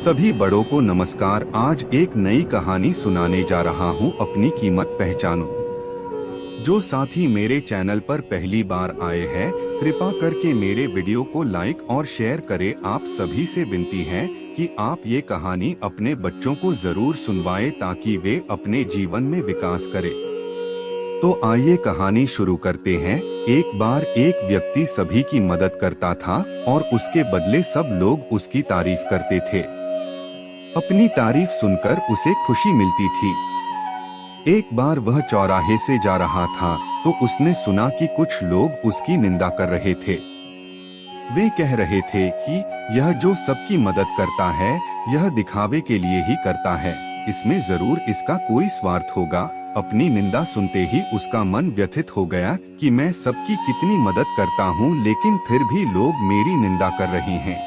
सभी बड़ों को नमस्कार। आज एक नई कहानी सुनाने जा रहा हूँ, अपनी कीमत पहचानो। जो साथी मेरे चैनल पर पहली बार आए हैं, कृपा करके मेरे वीडियो को लाइक और शेयर करें। आप सभी से विनती है कि आप ये कहानी अपने बच्चों को जरूर सुनवाएं ताकि वे अपने जीवन में विकास करें। तो आइए कहानी शुरू करते हैं। एक बार एक व्यक्ति सभी की मदद करता था और उसके बदले सब लोग उसकी तारीफ करते थे। अपनी तारीफ सुनकर उसे खुशी मिलती थी। एक बार वह चौराहे से जा रहा था तो उसने सुना कि कुछ लोग उसकी निंदा कर रहे थे। वे कह रहे थे कि यह जो सबकी मदद करता है, यह दिखावे के लिए ही करता है, इसमें जरूर इसका कोई स्वार्थ होगा। अपनी निंदा सुनते ही उसका मन व्यथित हो गया कि मैं सबकी कितनी मदद करता हूँ, लेकिन फिर भी लोग मेरी निंदा कर रहे हैं।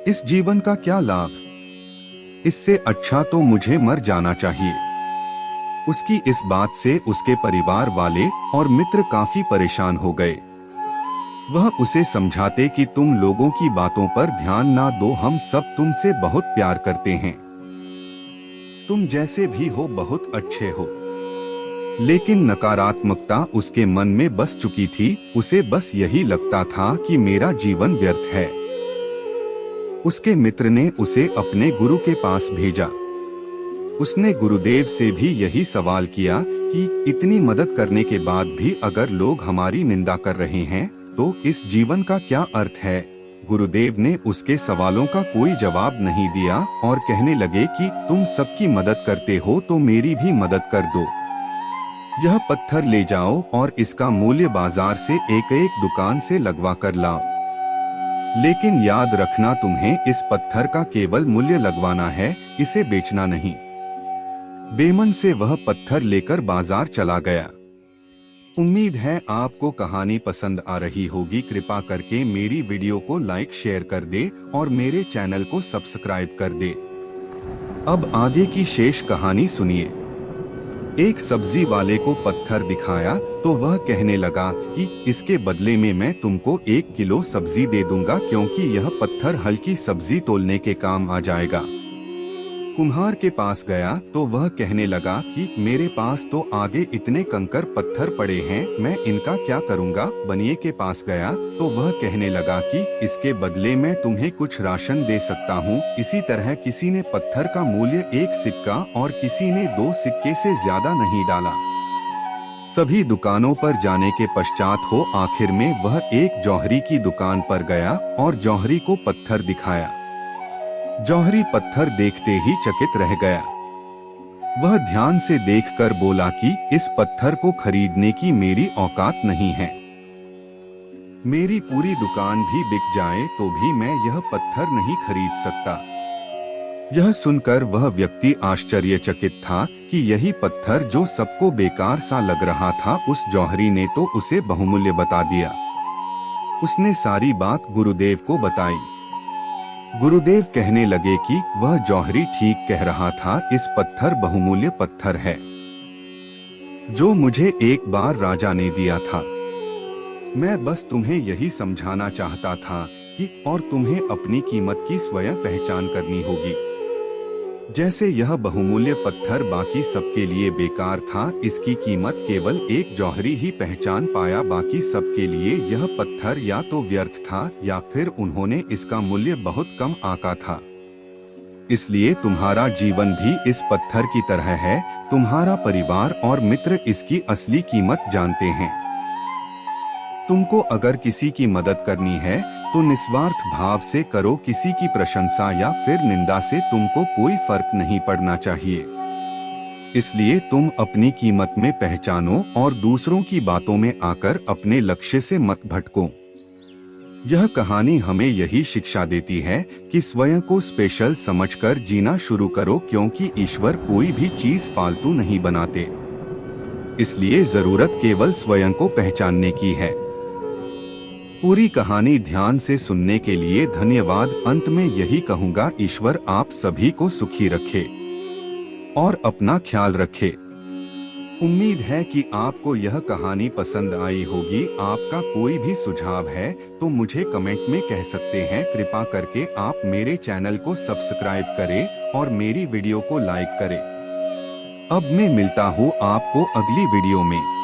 इस जीवन का क्या लाभ? इससे अच्छा तो मुझे मर जाना चाहिए। उसकी इस बात से उसके परिवार वाले और मित्र काफी परेशान हो गए। वह उसे समझाते कि तुम लोगों की बातों पर ध्यान ना दो, हम सब तुमसे बहुत प्यार करते हैं, तुम जैसे भी हो बहुत अच्छे हो। लेकिन नकारात्मकता उसके मन में बस चुकी थी। उसे बस यही लगता था कि मेरा जीवन व्यर्थ है। उसके मित्र ने उसे अपने गुरु के पास भेजा। उसने गुरुदेव से भी यही सवाल किया कि इतनी मदद करने के बाद भी अगर लोग हमारी निंदा कर रहे हैं तो इस जीवन का क्या अर्थ है? गुरुदेव ने उसके सवालों का कोई जवाब नहीं दिया और कहने लगे कि तुम सबकी मदद करते हो तो मेरी भी मदद कर दो। यह पत्थर ले जाओ और इसका मूल्य बाजार से एक एक दुकान से लगवा कर लाओ। लेकिन याद रखना, तुम्हें इस पत्थर का केवल मूल्य लगवाना है, इसे बेचना नहीं। बेमन से वह पत्थर लेकर बाजार चला गया। उम्मीद है आपको कहानी पसंद आ रही होगी। कृपा करके मेरी वीडियो को लाइक शेयर कर दे और मेरे चैनल को सब्सक्राइब कर दे। अब आगे की शेष कहानी सुनिए। एक सब्जी वाले को पत्थर दिखाया तो वह कहने लगा कि इसके बदले में मैं तुमको 1 किलो सब्जी दे दूंगा, क्योंकि यह पत्थर हल्की सब्जी तोलने के काम आ जाएगा। कुम्हार के पास गया तो वह कहने लगा कि मेरे पास तो आगे इतने कंकर पत्थर पड़े हैं, मैं इनका क्या करूंगा। बनिए के पास गया तो वह कहने लगा कि इसके बदले मैं तुम्हें कुछ राशन दे सकता हूँ। इसी तरह किसी ने पत्थर का मूल्य 1 सिक्का और किसी ने 2 सिक्के से ज्यादा नहीं डाला। सभी दुकानों पर जाने के पश्चात हो आखिर में वह एक जौहरी की दुकान पर गया और जौहरी को पत्थर दिखाया। जौहरी पत्थर देखते ही चकित रह गया। वह ध्यान से देखकर बोला कि इस पत्थर को खरीदने की मेरी औकात नहीं है। मेरी पूरी दुकान भी बिक जाए तो भी मैं यह पत्थर नहीं खरीद सकता। यह सुनकर वह व्यक्ति आश्चर्यचकित था कि यही पत्थर जो सबको बेकार सा लग रहा था, उस जौहरी ने तो उसे बहुमूल्य बता दिया। उसने सारी बात गुरुदेव को बताई। गुरुदेव कहने लगे कि वह जौहरी ठीक कह रहा था, इस पत्थर बहुमूल्य पत्थर है जो मुझे एक बार राजा ने दिया था। मैं बस तुम्हें यही समझाना चाहता था कि और तुम्हें अपनी कीमत की स्वयं पहचान करनी होगी। जैसे यह बहुमूल्य पत्थर बाकी सबके लिए बेकार था, इसकी कीमत केवल एक जौहरी ही पहचान पाया। बाकी सबके लिए यह पत्थर या तो व्यर्थ था या फिर उन्होंने इसका मूल्य बहुत कम आंका था। इसलिए तुम्हारा जीवन भी इस पत्थर की तरह है। तुम्हारा परिवार और मित्र इसकी असली कीमत जानते हैं। तुमको अगर किसी की मदद करनी है तो निस्वार्थ भाव से करो। किसी की प्रशंसा या फिर निंदा से तुमको कोई फर्क नहीं पड़ना चाहिए। इसलिए तुम अपनी कीमत में पहचानो और दूसरों की बातों में आकर अपने लक्ष्य से मत भटको। यह कहानी हमें यही शिक्षा देती है कि स्वयं को स्पेशल समझकर जीना शुरू करो, क्योंकि ईश्वर कोई भी चीज फालतू नहीं बनाते। इसलिए जरूरत केवल स्वयं को पहचानने की है। पूरी कहानी ध्यान से सुनने के लिए धन्यवाद। अंत में यही कहूँगा, ईश्वर आप सभी को सुखी रखे और अपना ख्याल रखे। उम्मीद है कि आपको यह कहानी पसंद आई होगी। आपका कोई भी सुझाव है तो मुझे कमेंट में कह सकते हैं। कृपा करके आप मेरे चैनल को सब्सक्राइब करें और मेरी वीडियो को लाइक करें। अब मैं मिलता हूँ आपको अगली वीडियो में।